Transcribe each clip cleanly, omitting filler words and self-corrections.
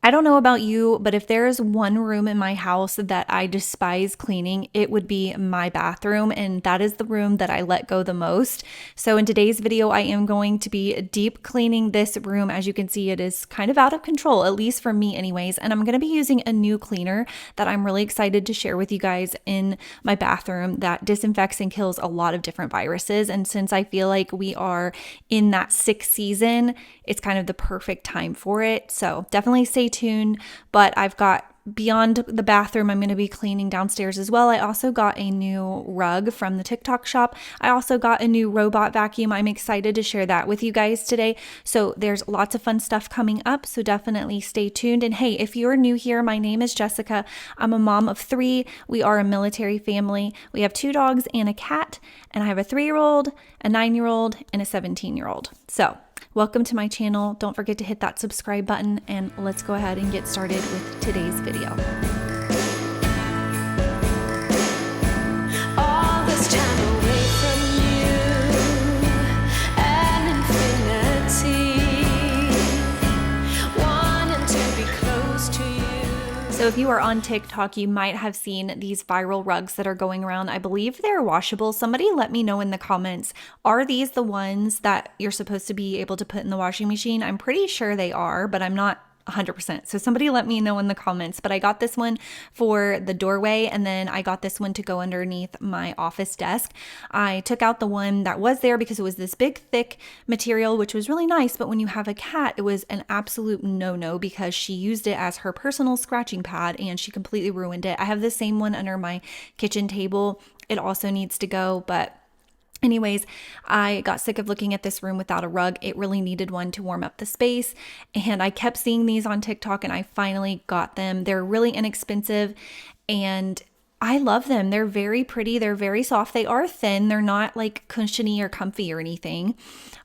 I don't know about you, but if there is one room in my house that I despise cleaning, it would be my bathroom, and that is the room that I let go the most. So in today's video, I am going to be deep cleaning this room. As you can see, it is kind of out of control, at least for me anyways, and I'm going to be using a new cleaner that I'm really excited to share with you guys in my bathroom that disinfects and kills a lot of different viruses. And since I feel like we are in that 6th season, it's kind of the perfect time for it. So definitely stay tuned. But I've got beyond the bathroom, I'm going to be cleaning downstairs as well. I also got a new rug from the TikTok shop. I also got a new robot vacuum. I'm excited to share that with you guys today. So there's lots of fun stuff coming up. So definitely stay tuned. And hey, if you're new here, my name is Jessica. I'm a mom of 3. We are a military family. We have 2 dogs and a cat. And I have a 3-year-old, a 9-year-old, and a 17-year-old. So welcome to my channel. Don't forget to hit that subscribe button, and let's go ahead and get started with today's video. All this time away from you, an infinity, wanting to be close to you. So if you are on TikTok, you might have seen these viral rugs that are going around. I believe they're washable. Somebody let me know in the comments. Are these the ones that you're supposed to be able to put in the washing machine? I'm pretty sure they are, but I'm not 100%. So somebody let me know in the comments. But I got this one for the doorway, and then I got this one to go underneath my office desk. I took out the one that was there because it was this big thick material, which was really nice. But when you have a cat, it was an absolute no-no because she used it as her personal scratching pad and she completely ruined it. I have the same one under my kitchen table. It also needs to go, but anyways, I got sick of looking at this room without a rug. It really needed one to warm up the space. And I kept seeing these on TikTok and I finally got them. They're really inexpensive and I love them. They're very pretty. They're very soft. They are thin. They're not like cushiony or comfy or anything,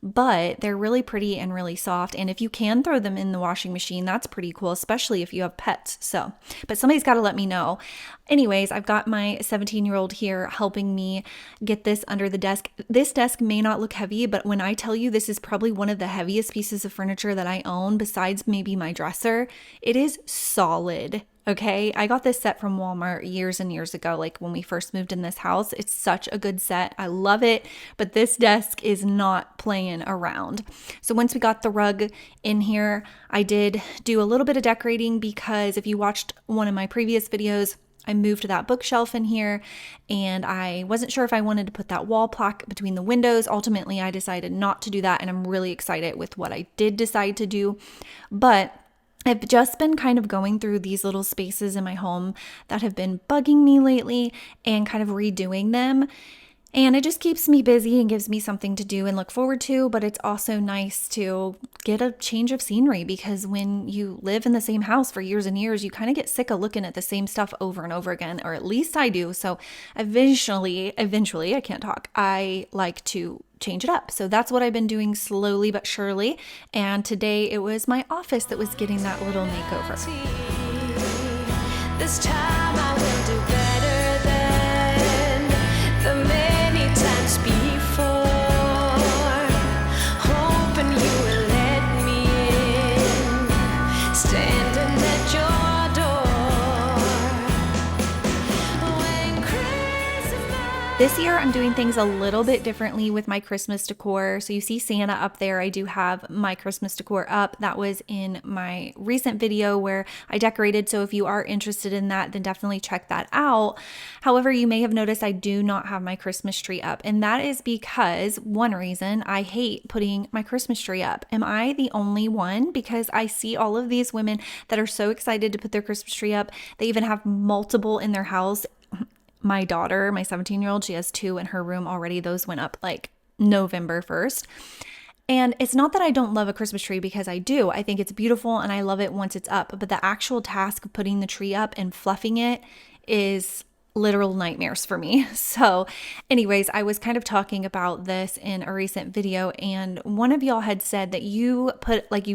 but they're really pretty and really soft. And if you can throw them in the washing machine, that's pretty cool, especially if you have pets. So, but somebody's got to let me know. Anyways, I've got my 17-year-old here helping me get this under the desk. This desk may not look heavy, but when I tell you this is probably one of the heaviest pieces of furniture that I own, besides maybe my dresser, it is solid. Okay, I got this set from Walmart years and years ago, like when we first moved in this house. It's such a good set. I love it, but this desk is not playing around. So once we got the rug in here, I did do a little bit of decorating because if you watched one of my previous videos, I moved that bookshelf in here and I wasn't sure if I wanted to put that wall plaque between the windows. Ultimately, I decided not to do that, and I'm really excited with what I did decide to do. But I've just been kind of going through these little spaces in my home that have been bugging me lately and kind of redoing them. And it just keeps me busy and gives me something to do and look forward to, but it's also nice to get a change of scenery because when you live in the same house for years and years, you kind of get sick of looking at the same stuff over and over again, or at least I do. So eventually, I can't talk. I like to change it up. So that's what I've been doing slowly but surely. And today it was my office that was getting that little makeover. This time I will do better than the many times before. Hoping you will let me in, standing at your door. When Christmas... This year I'm doing things a little bit differently with my Christmas decor. So you see Santa up there. I do have my Christmas decor up. That was in my recent video where I decorated. So if you are interested in that, then definitely check that out. However, you may have noticed I do not have my Christmas tree up. And that is because one reason, I hate putting my Christmas tree up. Am I the only one? Because I see all of these women that are so excited to put their Christmas tree up. They even have multiple in their house. My daughter, my 17-year-old, she has 2 in her room already. Those went up like November 1st. And it's not that I don't love a Christmas tree, because I do. I think it's beautiful and I love it once it's up. But the actual task of putting the tree up and fluffing it is literal nightmares for me. So anyways, I was kind of talking about this in a recent video, and one of y'all had said that you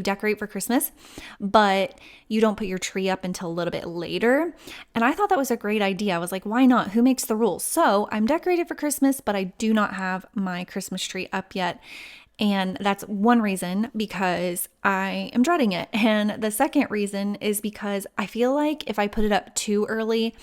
decorate for Christmas, but you don't put your tree up until a little bit later. And I thought that was a great idea. I was like, why not? Who makes the rules? So I'm decorated for Christmas, but I do not have my Christmas tree up yet. And that's one reason, because I am dreading it. And the second reason is because I feel like if I put it up too early,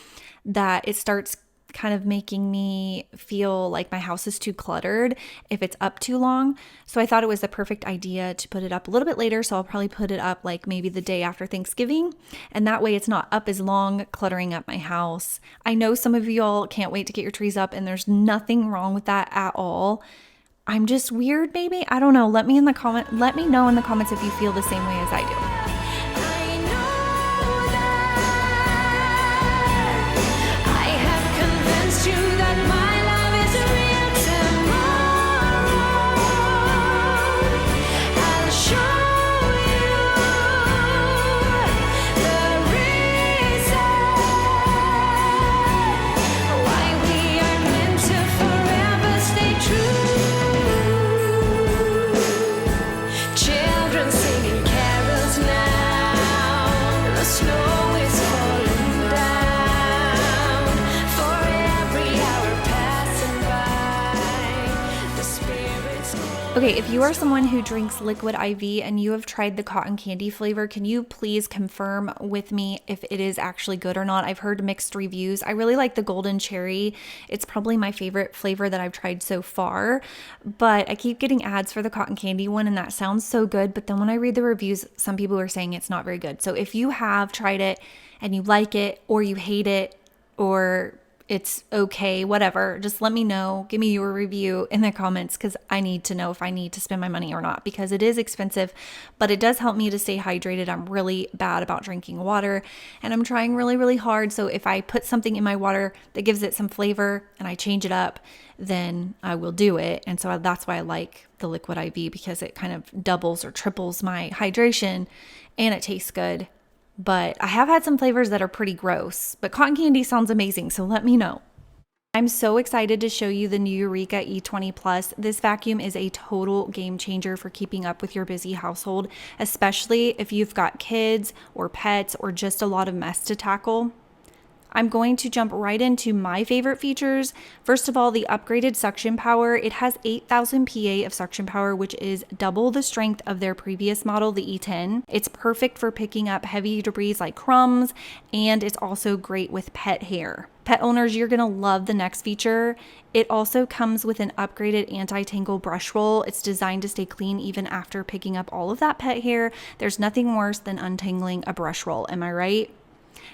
that it starts kind of making me feel like my house is too cluttered if it's up too long. So I thought it was the perfect idea to put it up a little bit later. So I'll probably put it up like maybe the day after Thanksgiving. And that way it's not up as long, cluttering up my house. I know some of y'all can't wait to get your trees up, and there's nothing wrong with that at all. I'm just weird, maybe. I don't know. Let me know in the comments if you feel the same way as I do. I know that I have convinced you that my love is real tomorrow. I'll show you the reason why we are meant to forever stay true. Children singing carols now, the snow is falling down. For every hour passing by, the spirits go. Okay, if you are someone who drinks liquid IV and you have tried the cotton candy flavor, can you please confirm with me if it is actually good or not? I've heard mixed reviews. I really like the golden cherry. It's probably my favorite flavor that I've tried so far, but I keep getting ads for the cotton candy one, and that sounds so good. But then when I read the reviews, some people are saying it's not very good. So if you have tried it and you like it, or you hate it, or it's okay, whatever, just let me know. Give me your review in the comments, because I need to know if I need to spend my money or not, because it is expensive, but it does help me to stay hydrated. I'm really bad about drinking water, and I'm trying really, really hard. So if I put something in my water that gives it some flavor and I change it up, then I will do it. And so that's why I like the liquid IV, because it kind of doubles or triples my hydration and it tastes good. But I have had some flavors that are pretty gross, but cotton candy sounds amazing, so let me know. I'm so excited to show you the new Eureka E20 Plus. This vacuum is a total game changer for keeping up with your busy household, especially if you've got kids or pets or just a lot of mess to tackle. I'm going to jump right into my favorite features. First of all, the upgraded suction power. It has 8,000 PA of suction power, which is double the strength of their previous model, the E10. It's perfect for picking up heavy debris like crumbs, and it's also great with pet hair. Pet owners, you're gonna love the next feature. It also comes with an upgraded anti-tangle brush roll. It's designed to stay clean even after picking up all of that pet hair. There's nothing worse than untangling a brush roll, am I right?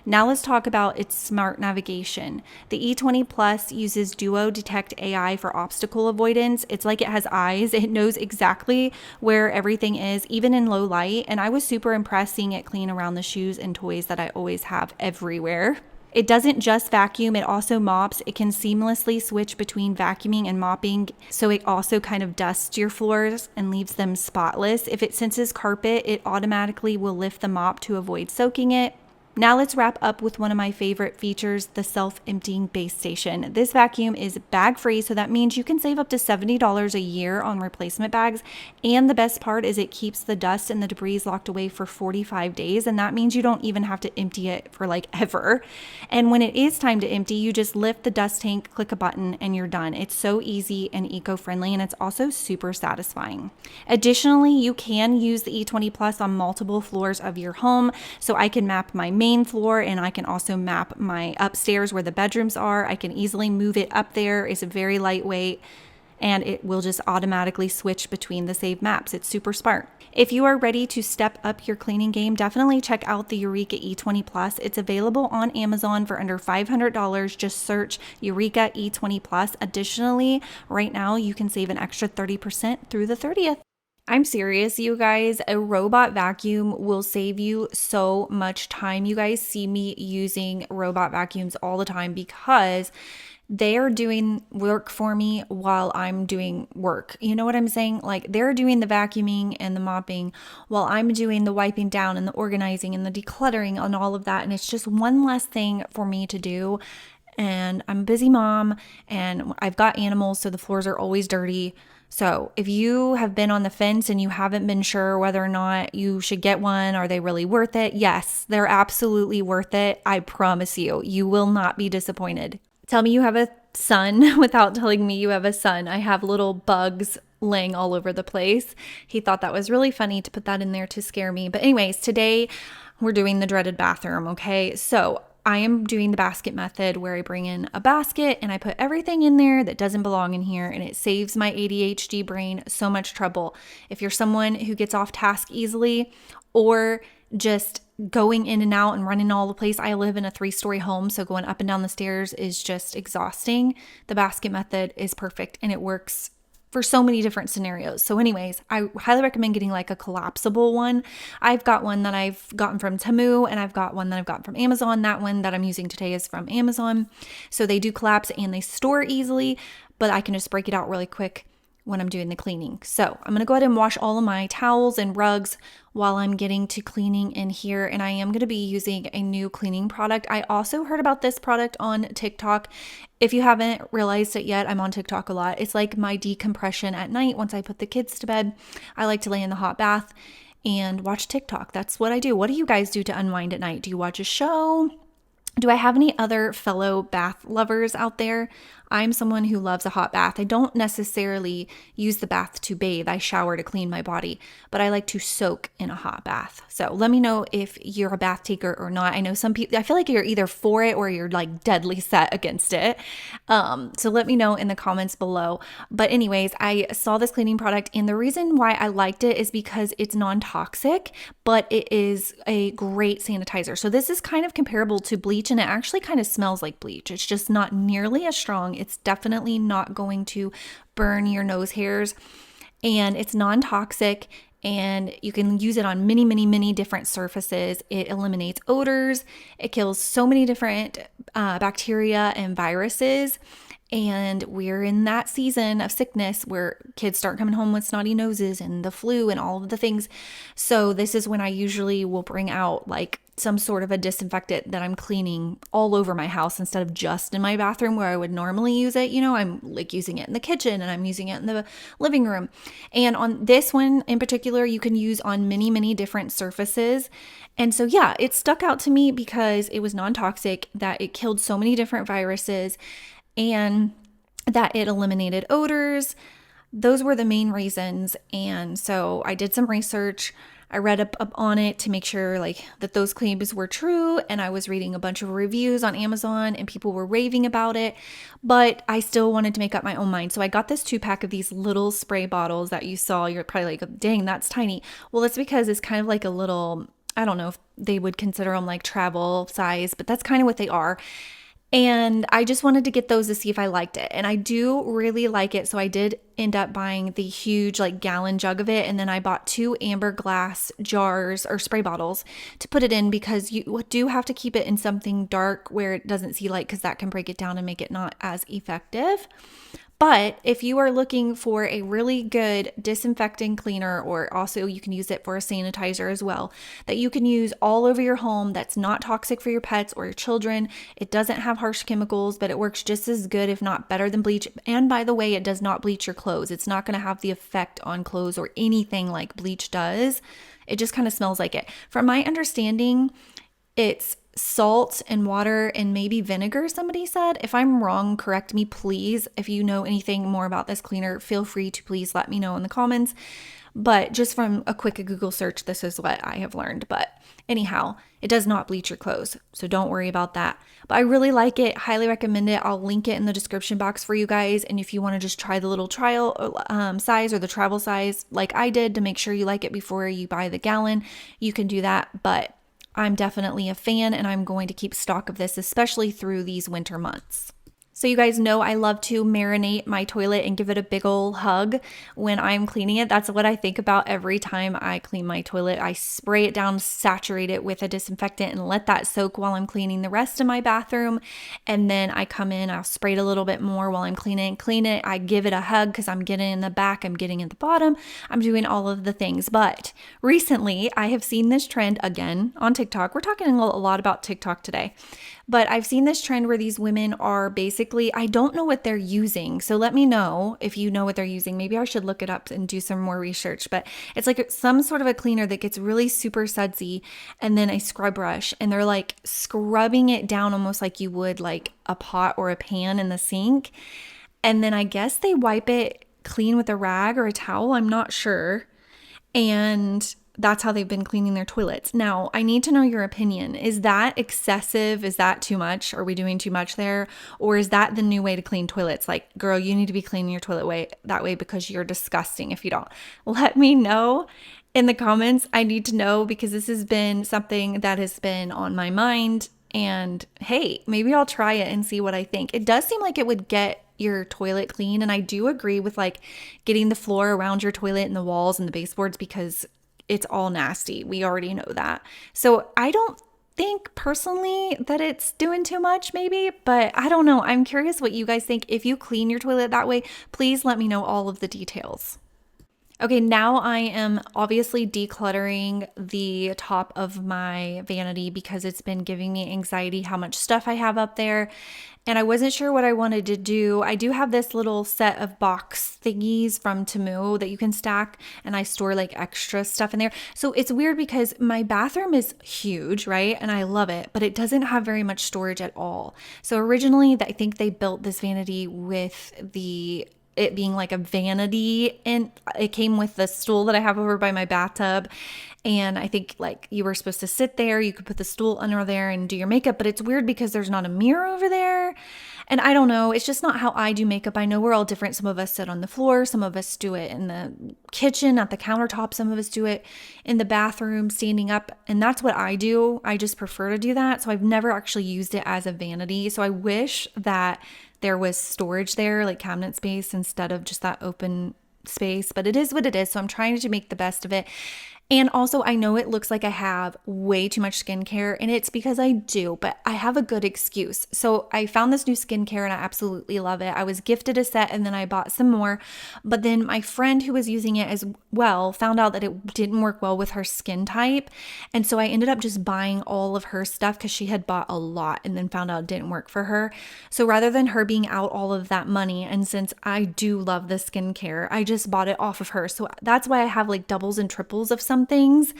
Now let's talk about its smart navigation. The E20 Plus uses Duo Detect AI for obstacle avoidance. It's like it has eyes. It knows exactly where everything is, even in low light. And I was super impressed seeing it clean around the shoes and toys that I always have everywhere. It doesn't just vacuum, it also mops. It can seamlessly switch between vacuuming and mopping, so it also kind of dusts your floors and leaves them spotless. If it senses carpet, it automatically will lift the mop to avoid soaking it. Now let's wrap up with one of my favorite features, the self-emptying base station. This vacuum is bag-free, so that means you can save up to $70 a year on replacement bags. And the best part is it keeps the dust and the debris locked away for 45 days, and that means you don't even have to empty it for like ever. And when it is time to empty, you just lift the dust tank, click a button, and you're done. It's so easy and eco-friendly, and it's also super satisfying. Additionally, you can use the E20 Plus on multiple floors of your home, so I can map my main floor, and I can also map my upstairs where the bedrooms are. I can easily move it up there. It's very lightweight, and it will just automatically switch between the saved maps. It's super smart. If you are ready to step up your cleaning game, definitely check out the Eureka E20 Plus. It's available on Amazon for under $500. Just search Eureka E20 Plus. Additionally, right now you can save an extra 30% through the 30th. I'm serious, you guys. A robot vacuum will save you so much time. You guys see me using robot vacuums all the time because they are doing work for me while I'm doing work. You know what I'm saying? Like, they're doing the vacuuming and the mopping while I'm doing the wiping down and the organizing and the decluttering and all of that. And it's just one less thing for me to do. And I'm a busy mom and I've got animals, so the floors are always dirty. So if you have been on the fence and you haven't been sure whether or not you should get one, are they really worth it? Yes, they're absolutely worth it. I promise you, you will not be disappointed. Tell me you have a son without telling me you have a son. I have little bugs laying all over the place. He thought that was really funny to put that in there to scare me. But anyways, today we're doing the dreaded bathroom, okay? So I am doing the basket method where I bring in a basket and I put everything in there that doesn't belong in here, and it saves my ADHD brain so much trouble. If you're someone who gets off task easily or just going in and out and running all the place. I live in a 3-story home, so going up and down the stairs is just exhausting. The basket method is perfect and it works for so many different scenarios. So anyways, I highly recommend getting like a collapsible one. I've got one that I've gotten from Temu, and I've got one that I've gotten from Amazon. That one that I'm using today is from Amazon. So they do collapse and they store easily, but I can just break it out really quick when I'm doing the cleaning. So I'm going to go ahead and wash all of my towels and rugs while I'm getting to cleaning in here. And I am going to be using a new cleaning product. I also heard about this product on TikTok. If you haven't realized it yet, I'm on TikTok a lot. It's like my decompression at night. Once I put the kids to bed, I like to lay in the hot bath and watch TikTok. That's what I do. What do you guys do to unwind at night? Do you watch a show? Do I have any other fellow bath lovers out there? I'm someone who loves a hot bath. I don't necessarily use the bath to bathe. I shower to clean my body, but I like to soak in a hot bath. So let me know if you're a bath taker or not. I know some people, I feel like you're either for it or you're like deadly set against it. So let me know in the comments below. But anyways, I saw this cleaning product, and the reason why I liked it is because it's non-toxic, but it is a great sanitizer. So this is kind of comparable to bleach, and it actually kind of smells like bleach. It's just not nearly as strong. It's definitely not going to burn your nose hairs, and it's non-toxic, and you can use it on many, many, many different surfaces. It eliminates odors. It kills so many different bacteria and viruses. And we're in that season of sickness where kids start coming home with snotty noses and the flu and all of the things. So this is when I usually will bring out like some sort of a disinfectant that I'm cleaning all over my house instead of just in my bathroom where I would normally use it. You know, I'm like using it in the kitchen and I'm using it in the living room. And on this one in particular, you can use on many, many different surfaces. And so, yeah, it stuck out to me because it was non-toxic, that it killed so many different viruses, and that it eliminated odors. Those were the main reasons. And so I did some research. I read up on it to make sure like that those claims were true. And I was reading a bunch of reviews on Amazon and people were raving about it, but I still wanted to make up my own mind. So I got this 2-pack of these little spray bottles that you saw. You're probably like, dang, that's tiny. Well, it's because it's kind of like a little, I don't know if they would consider them like travel size, but that's kind of what they are. And I just wanted to get those to see if I liked it. And I do really like it. So I did end up buying the huge like gallon jug of it. And then I bought 2 amber glass jars or spray bottles to put it in, because you do have to keep it in something dark where it doesn't see light, because that can break it down and make it not as effective. But if you are looking for a really good disinfecting cleaner, or also you can use it for a sanitizer as well, that you can use all over your home, that's not toxic for your pets or your children. It doesn't have harsh chemicals, but it works just as good, if not better than bleach. And by the way, it does not bleach your clothes. It's not going to have the effect on clothes or anything like bleach does. It just kind of smells like it. From my understanding, it's salt and water and maybe vinegar, somebody said. If I'm wrong, correct me, please. If you know anything more about this cleaner, feel free to please let me know in the comments. But just from a quick Google search, this is what I have learned. But anyhow, it does not bleach your clothes, so don't worry about that. But I really like it, highly recommend it. I'll link it in the description box for you guys. And if you want to just try the little trial size or the travel size like I did to make sure you like it before you buy the gallon, you can do that. But I'm definitely a fan, and I'm going to keep stock of this, especially through these winter months. So you guys know I love to marinate my toilet and give it a big ol' hug when I'm cleaning it. That's what I think about every time I clean my toilet. I spray it down, saturate it with a disinfectant, and let that soak while I'm cleaning the rest of my bathroom. And then I come in, I'll spray it a little bit more while I'm cleaning it. I give it a hug because I'm getting in the back, I'm getting at the bottom, I'm doing all of the things. But recently I have seen this trend again on TikTok. We're talking a lot about TikTok today. But I've seen this trend where these women are basically, I don't know what they're using. So let me know if you know what they're using. Maybe I should look it up and do some more research. But it's like some sort of a cleaner that gets really super sudsy, and then a scrub brush. And they're like scrubbing it down almost like you would like a pot or a pan in the sink. And then I guess they wipe it clean with a rag or a towel. I'm not sure. And that's how they've been cleaning their toilets. Now, I need to know your opinion. Is that excessive? Is that too much? Are we doing too much there? Or is that the new way to clean toilets? Like, girl, you need to be cleaning your toilet that way because you're disgusting if you don't. Let me know in the comments. I need to know because this has been something that has been on my mind. And hey, maybe I'll try it and see what I think. It does seem like it would get your toilet clean. And I do agree with like getting the floor around your toilet and the walls and the baseboards because it's all nasty. We already know that. So I don't think personally that it's doing too much maybe, but I don't know. I'm curious what you guys think. If you clean your toilet that way, please let me know all of the details. Okay, now I am obviously decluttering the top of my vanity because it's been giving me anxiety how much stuff I have up there. And I wasn't sure what I wanted to do. I do have this little set of box thingies from Temu that you can stack, and I store like extra stuff in there. So it's weird because my bathroom is huge, right? And I love it, but it doesn't have very much storage at all. So originally, I think they built this vanity with it being like a vanity, and it came with the stool that I have over by my bathtub. And I think like you were supposed to sit there, you could put the stool under there and do your makeup, but it's weird because there's not a mirror over there. And I don't know, it's just not how I do makeup. I know we're all different. Some of us sit on the floor, some of us do it in the kitchen at the countertop, some of us do it in the bathroom standing up, and that's what I do. I just prefer to do that. So I've never actually used it as a vanity. So I wish that there was storage there, like cabinet space, instead of just that open space, but it is what it is. So I'm trying to make the best of it. And also, I know it looks like I have way too much skincare, and it's because I do, but I have a good excuse. So I found this new skincare and I absolutely love it. I was gifted a set and then I bought some more, but then my friend who was using it as well found out that it didn't work well with her skin type. And so I ended up just buying all of her stuff because she had bought a lot and then found out it didn't work for her. So rather than her being out all of that money, and since I do love the skincare, I just bought it off of her. So that's why I have like doubles and triples of some things,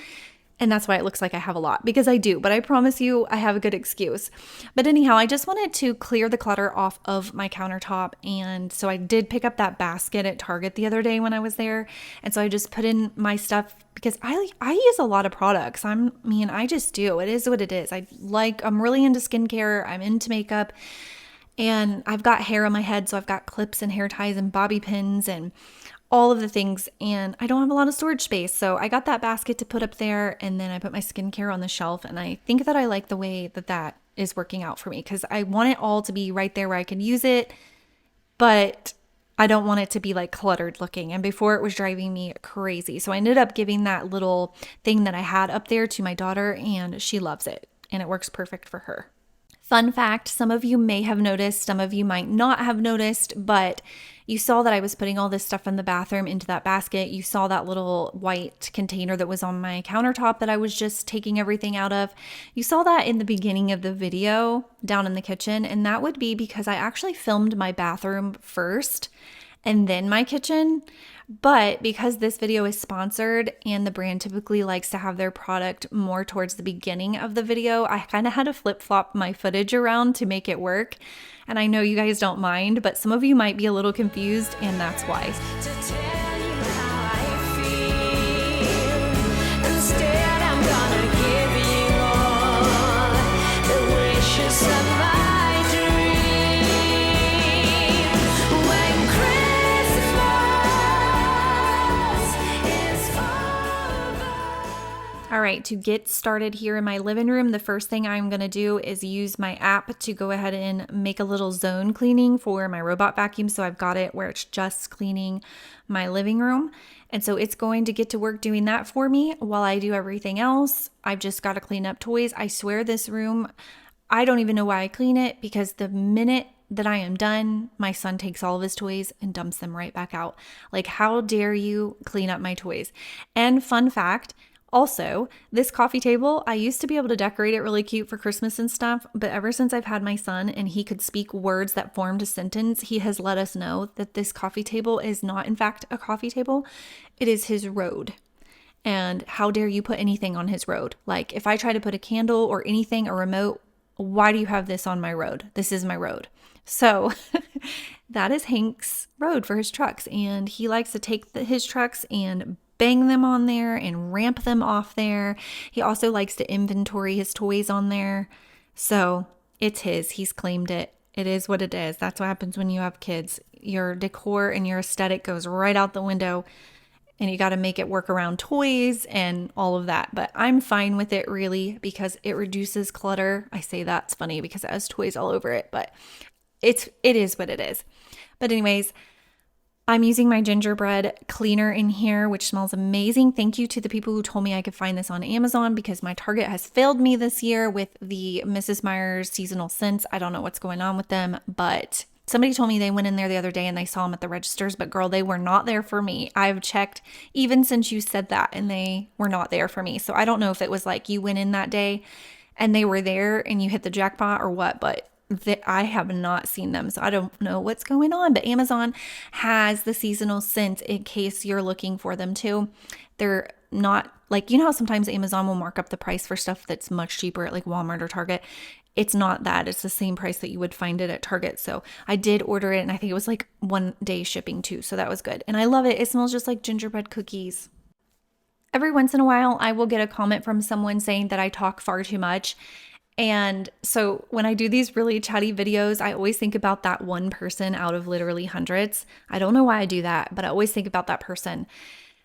and that's why it looks like I have a lot, because I do, but I promise you I have a good excuse. But anyhow, I just wanted to clear the clutter off of my countertop, and so I did pick up that basket at Target the other day when I was there, and so I just put in my stuff because I use a lot of products. I just do. It is what it is. I'm really into skincare, I'm into makeup, and I've got hair on my head, so I've got clips and hair ties and bobby pins and all of the things, and I don't have a lot of storage space. So I got that basket to put up there, and then I put my skincare on the shelf, and I think that I like the way that is working out for me because I want it all to be right there where I can use it, but I don't want it to be like cluttered looking. And before it was driving me crazy. So I ended up giving that little thing that I had up there to my daughter, and she loves it, and it works perfect for her. Fun fact, some of you may have noticed, some of you might not have noticed, but you saw that I was putting all this stuff in the bathroom into that basket. You saw that little white container that was on my countertop that I was just taking everything out of. You saw that in the beginning of the video down in the kitchen, and that would be because I actually filmed my bathroom first and then my kitchen. But because this video is sponsored and the brand typically likes to have their product more towards the beginning of the video, I kind of had to flip-flop my footage around to make it work. And I know you guys don't mind, but some of you might be a little confused, and that's why. To tell you how I feel. Instead, I'm gonna give you all the wishes of my dream. When Christmas is over. All right, to get started here in my living room, the first thing I'm going to do is use my app to go ahead and make a little zone cleaning for my robot vacuum. So I've got it where it's just cleaning my living room. And so it's going to get to work doing that for me while I do everything else. I've just got to clean up toys. I swear this room, I don't even know why I clean it, because the minute that I am done, my son takes all of his toys and dumps them right back out. Like, how dare you clean up my toys? And fun fact, also, this coffee table, I used to be able to decorate it really cute for Christmas and stuff, but ever since I've had my son and he could speak words that formed a sentence, he has let us know that this coffee table is not, in fact, a coffee table. It is his road. And how dare you put anything on his road? Like, if I try to put a candle or anything, a remote, why do you have this on my road? This is my road. So that is Hank's road for his trucks. And he likes to take his trucks and bang them on there and ramp them off there. He also likes to inventory his toys on there. So it's his. He's claimed it. It is what it is. That's what happens when you have kids. Your decor and your aesthetic goes right out the window, and you got to make it work around toys and all of that. But I'm fine with it, really, because it reduces clutter. I say that's funny because it has toys all over it, but it is what it is. But anyways, I'm using my gingerbread cleaner in here, which smells amazing. Thank you to the people who told me I could find this on Amazon, because my Target has failed me this year with the Mrs. Meyer's seasonal scents. I don't know what's going on with them, but somebody told me they went in there the other day and they saw them at the registers, but girl, they were not there for me. I've checked even since you said that, and they were not there for me. So I don't know if it was like you went in that day and they were there and you hit the jackpot or what, but I have not seen them, so I don't know what's going on. But Amazon has the seasonal scents in case you're looking for them too. They're not like, you know how sometimes Amazon will mark up the price for stuff that's much cheaper at like Walmart or Target. It's not that. It's the same price that you would find it at Target. So I did order it, and I think it was like 1 day shipping too. So that was good. And I love it. It smells just like gingerbread cookies. Every once in a while, I will get a comment from someone saying that I talk far too much. And so when I do these really chatty videos, I always think about that one person out of literally hundreds. I don't know why I do that, but I always think about that person.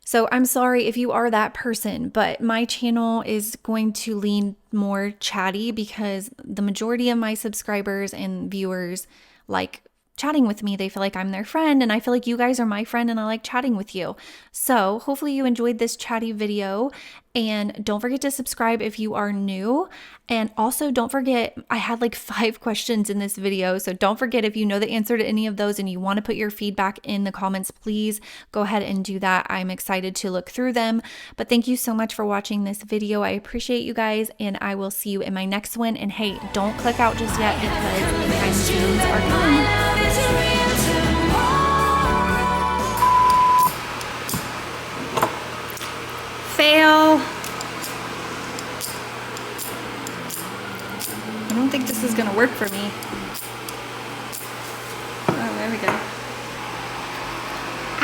So I'm sorry if you are that person, but my channel is going to lean more chatty because the majority of my subscribers and viewers like chatting with me. They feel like I'm their friend, and I feel like you guys are my friend and I like chatting with you. So hopefully you enjoyed this chatty video, and don't forget to subscribe if you are new. And also don't forget, I had like 5 questions in this video. So don't forget, if you know the answer to any of those and you want to put your feedback in the comments, please go ahead and do that. I'm excited to look through them. But thank you so much for watching this video. I appreciate you guys, and I will see you in my next one. And hey, don't click out just yet because the behind the scenes are coming. Fail. I don't think this is gonna work for me. Oh, there we go.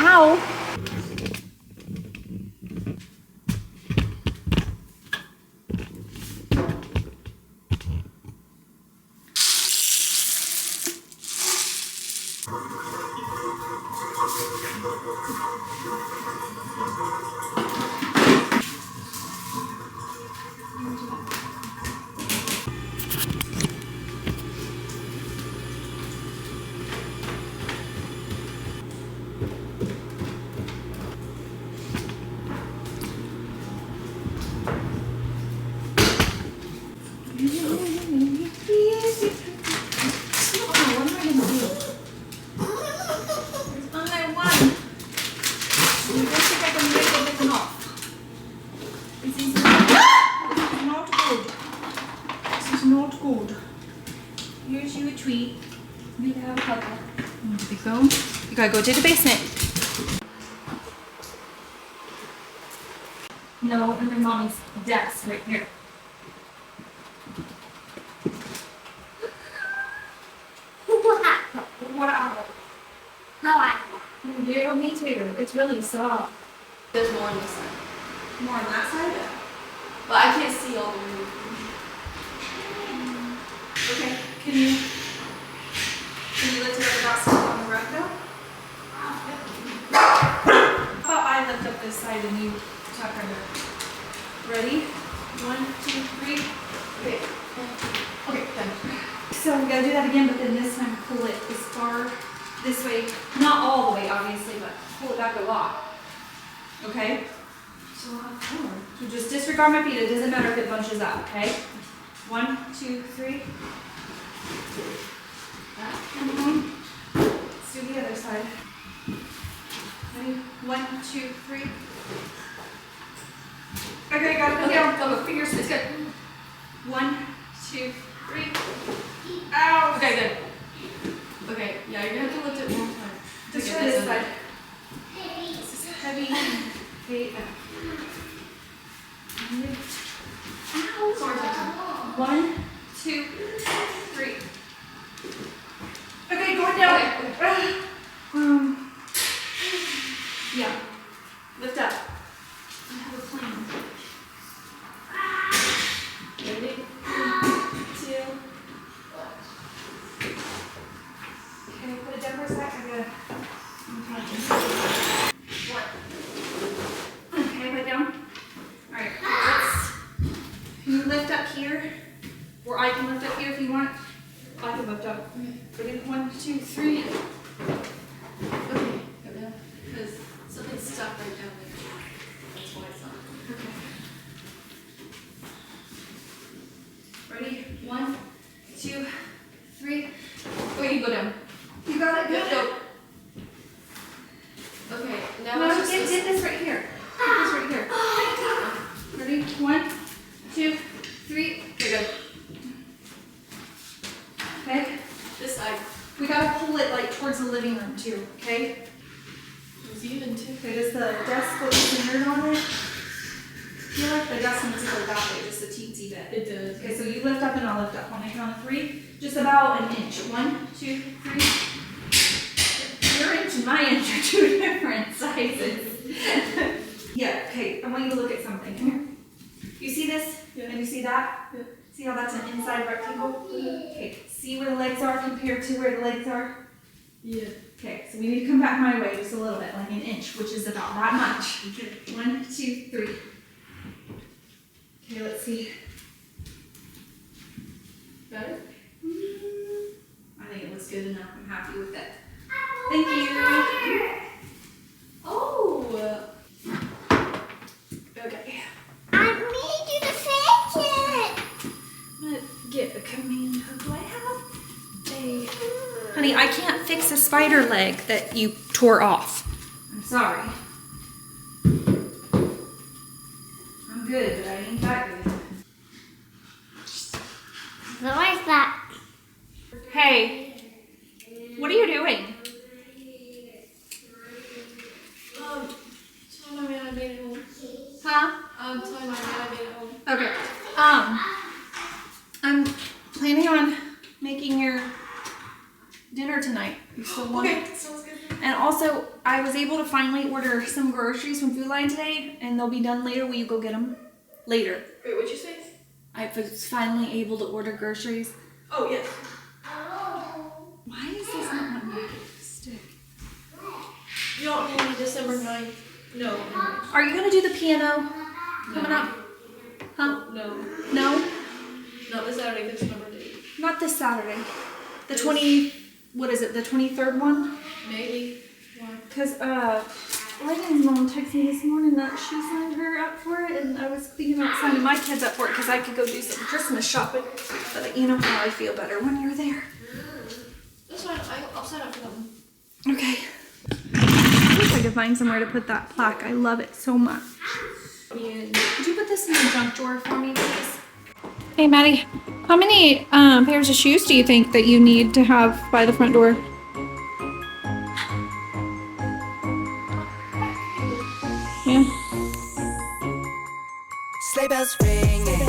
Ow. Not good. Here's you a treat. We have a couple. There we go. You gotta go to the basement. No, under mommy's desk right here. Wow. Yeah, me too. It's really soft. There's more on this side. More on that side? Yeah. But I can't see all the way. Okay, can you lift it up that side on the rug though? How about I lift up this side and you tuck under? Ready? 1, 2, 3. Okay. Okay, done. So we gotta do that again, but then this time pull it as far this way. Not all the way, obviously, but pull it back a lot. Okay? So we'll have 4. So just disregard my feet. It doesn't matter if it bunches up, okay? 1, 2, 3. Let's do the other side. Ready? 1, 2, 3. Okay, got it. Okay, go. Fingers. It's good. 1, 2, 3. Ow! Okay, good. Okay, yeah, you're gonna have to lift it one more time. Just to for get this in side. there. This is heavy. Okay. Ow! Sorry, sorry. 1, 2, 3. Okay, going down. Okay. Or I can lift up here if you want. I can lift up. Ready? 1, 2, 3. Okay, go down. Because something's stuck right down there. That's why it's not. Okay. Ready? 1, 2, 3. Oh, you go down. You got it. Good. Go. Okay, now No, it's get just this right here. Get this right here. Ready? 1, 2, 3. Okay, good. Okay. this side. We gotta pull it like towards the living room too. Okay. It was even too. Okay. Does the desk look centered on it? I feel like the desk needs to go that way, just a teensy bit. It does. Okay, so you lift up and I'll lift up. On the count of 3, just about an inch. 1, 2, 3. Your inch and my inch are 2 different sizes. Yeah, okay, I want you to look at something. Come here. You see this? Yeah. And you see that? Yeah. See how that's an inside rectangle? Okay, see where the legs are compared to where the legs are? Yeah. Okay, so we need to come back my way just a little bit, like an inch, which is about that much. Okay. 1, 2, 3. Okay, let's see. Got it? I think it looks good enough. I'm happy with it. Thank you. Oh! Okay. I need you to fix it. I'm gonna get a command hook. Do I have a... Honey, I can't fix a spider leg that you tore off. I'm sorry. I'm good, but I ain't that good. Where's that? Hey, what are you doing? Tell my man I made it home. Huh? Tell my man I made it home. Okay. I'm planning on making your dinner tonight. You still want it? Okay, sounds good. And also, I was able to finally order some groceries from Food Line today, and they'll be done later. Will you go get them? Later. Wait, what'd you say? I was finally able to order groceries. Oh, yes. Why is this not wanting me to stick? You don't need me December 9th. No. Are you gonna do the piano coming up? Huh? No. No? Not this Saturday, this is my birthday. Not this Saturday. The 20, what is it, the 23rd one? Maybe. Why? Because, Reagan's mom texted me this morning that she signed her up for it, and I was thinking about signing my kids up for it because I could go do some Christmas shopping. But you know how I feel better when you're there. That's fine. I'll sign up for that one. Okay. I wish I could find somewhere to put that plaque. I love it so much. And Could you put this in the junk drawer for me, please? Hey, Maddie. How many pairs of shoes do you think that you need to have by the front door? Yeah. Sleigh bells ringing,